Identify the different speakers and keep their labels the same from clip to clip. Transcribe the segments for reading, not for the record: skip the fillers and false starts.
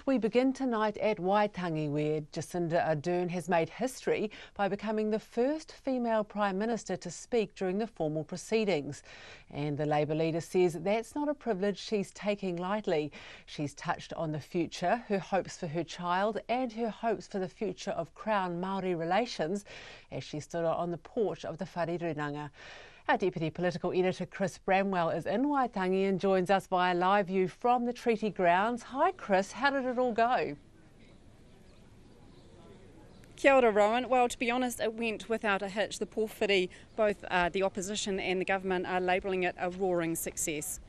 Speaker 1: We begin tonight at Waitangi, where Jacinda Ardern has made history by becoming the first female Prime Minister to speak during the formal proceedings. And the Labour leader says that's not a privilege she's taking lightly. She's touched on the future, her hopes for her child and her hopes for the future of Crown-Maori relations as she stood on the porch of the Wharirunanga. Our Deputy Political Editor Chris Bramwell is in Waitangi and joins us via live view from the treaty grounds. Hi Chris, how did it all go?
Speaker 2: Kia ora, Rowan. Well, to be honest, it went without a hitch. The pōwhiri, both the opposition and the government, are labelling it a roaring success.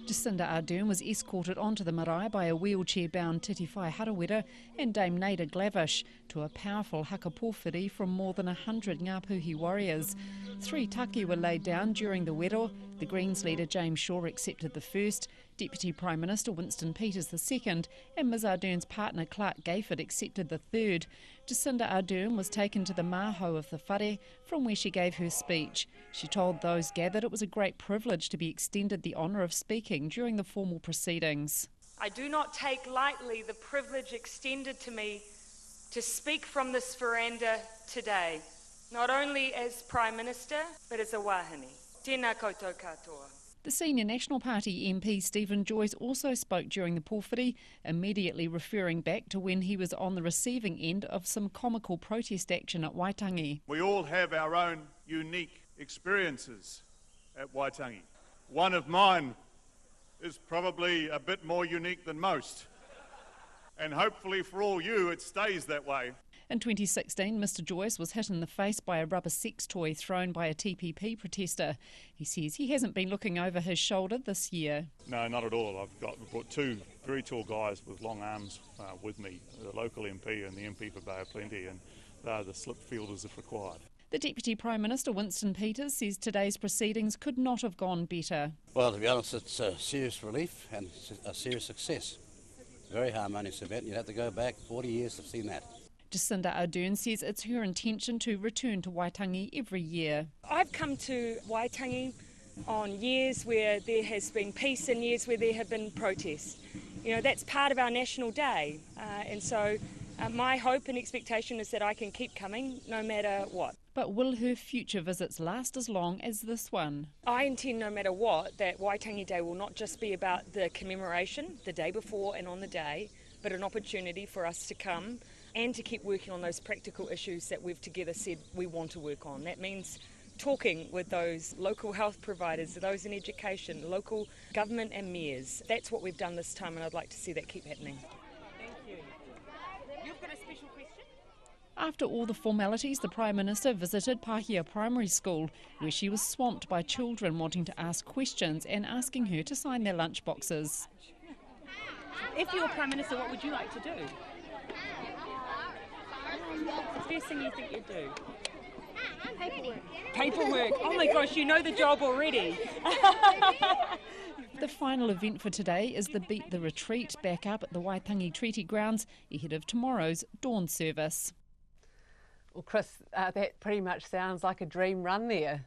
Speaker 2: Jacinda Ardern was escorted onto the marae by a wheelchair-bound Titi Whai Harawira and Dame Naida Glavish to a powerful haka pōwhiri from more than 100 Ngāpuhi warriors. 3 taki were laid down during the wero. The Greens leader James Shaw accepted the first, Deputy Prime Minister Winston Peters the second, and Ms Ardern's partner Clark Gayford accepted the third. Jacinda Ardern was taken to the maho of the whare, from where she gave her speech. She told those gathered it was a great privilege to be extended the honour of speaking during the formal proceedings.
Speaker 3: I do not take lightly the privilege extended to me to speak from this veranda today, not only as Prime Minister, but as a wahine. Tēnā koutou katoa.
Speaker 2: The senior National Party MP Stephen Joyce also spoke during the pōwhiri, immediately referring back to when he was on the receiving end of some comical protest action at Waitangi.
Speaker 4: We all have our own unique experiences at Waitangi. One of mine is probably a bit more unique than most, and hopefully for all you it stays that way.
Speaker 2: In 2016, Mr Joyce was hit in the face by a rubber sex toy thrown by a TPP protester. He says he hasn't been looking over his shoulder this year.
Speaker 4: No, not at all. I've brought 2 very tall guys with long arms with me, the local MP and the MP for Bay of Plenty, and they're the slip fielders if required.
Speaker 2: The Deputy Prime Minister Winston Peters says today's proceedings could not have gone better.
Speaker 5: Well, to be honest, it's a serious relief and a serious success. Very harmonious event. You'd have to go back 40 years to have seen that.
Speaker 2: Jacinda Ardern says it's her intention to return to Waitangi every year.
Speaker 3: I've come to Waitangi on years where there has been peace and years where there have been protests. You know, that's part of our national day, and so my hope and expectation is that I can keep coming no matter what.
Speaker 2: But will her future visits last as long as this one?
Speaker 3: I intend, no matter what, that Waitangi Day will not just be about the commemoration, the day before and on the day, but an opportunity for us to come and to keep working on those practical issues that we've together said we want to work on. That means talking with those local health providers, those in education, local government and mayors. That's what we've done this time, and I'd like to see that keep happening.
Speaker 6: Thank you. You've got a special question?
Speaker 2: After all the formalities, the Prime Minister visited Pahia Primary School, where she was swamped by children wanting to ask questions and asking her to sign their lunch boxes.
Speaker 6: If you were Prime Minister, what would you like to do? What's the first thing you think you'd do?
Speaker 3: Paperwork.
Speaker 6: Paperwork. Oh my gosh, you know the job already.
Speaker 2: The final event for today is the Beat the Retreat back up at the Waitangi Treaty Grounds ahead of tomorrow's dawn service.
Speaker 1: Well Chris, that pretty much sounds like a dream run there.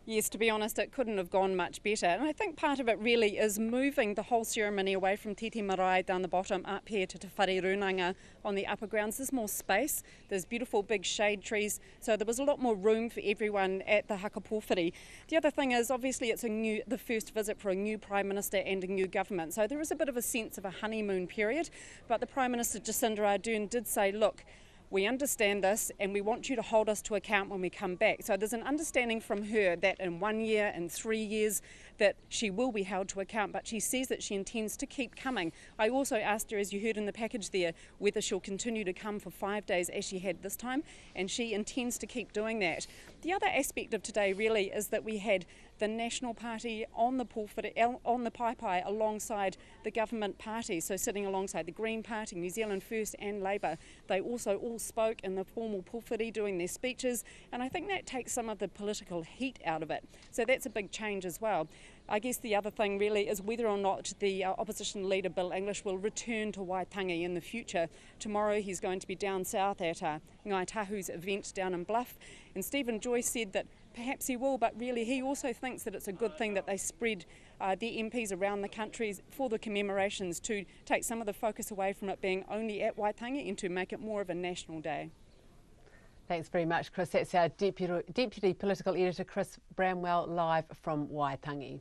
Speaker 2: Yes, to be honest, it couldn't have gone much better. And I think part of it really is moving the whole ceremony away from Titi Marae down the bottom up here to Te Wharirunanga on the upper grounds. There's more space, there's beautiful big shade trees, so there was a lot more room for everyone at the haka pōwhiri. The other thing is, obviously, it's the first visit for a new Prime Minister and a new government, so there is a bit of a sense of a honeymoon period. But the Prime Minister, Jacinda Ardern, did say, look, we understand this and we want you to hold us to account when we come back. So there's an understanding from her that in 1 year, in 3 years, that she will be held to account, but she says that she intends to keep coming. I also asked her, as you heard in the package there, whether she'll continue to come for 5 days as she had this time, and she intends to keep doing that. The other aspect of today really is that we had the National Party on the pōwhiri, on the paipai alongside the government parties, so sitting alongside the Green Party, New Zealand First and Labour. They also all spoke in the formal pōwhiri doing their speeches, and I think that takes some of the political heat out of it. So that's a big change as well. I guess the other thing really is whether or not the opposition leader Bill English will return to Waitangi in the future. Tomorrow he's going to be down south at Ngai Tahu's event down in Bluff, and Stephen Joyce said that perhaps he will, but really he also thinks that it's a good thing that they spread the MPs around the country for the commemorations to take some of the focus away from it being only at Waitangi and to make it more of a national day.
Speaker 1: Thanks very much, Chris. That's our Deputy Political Editor, Chris Bramwell, live from Waitangi.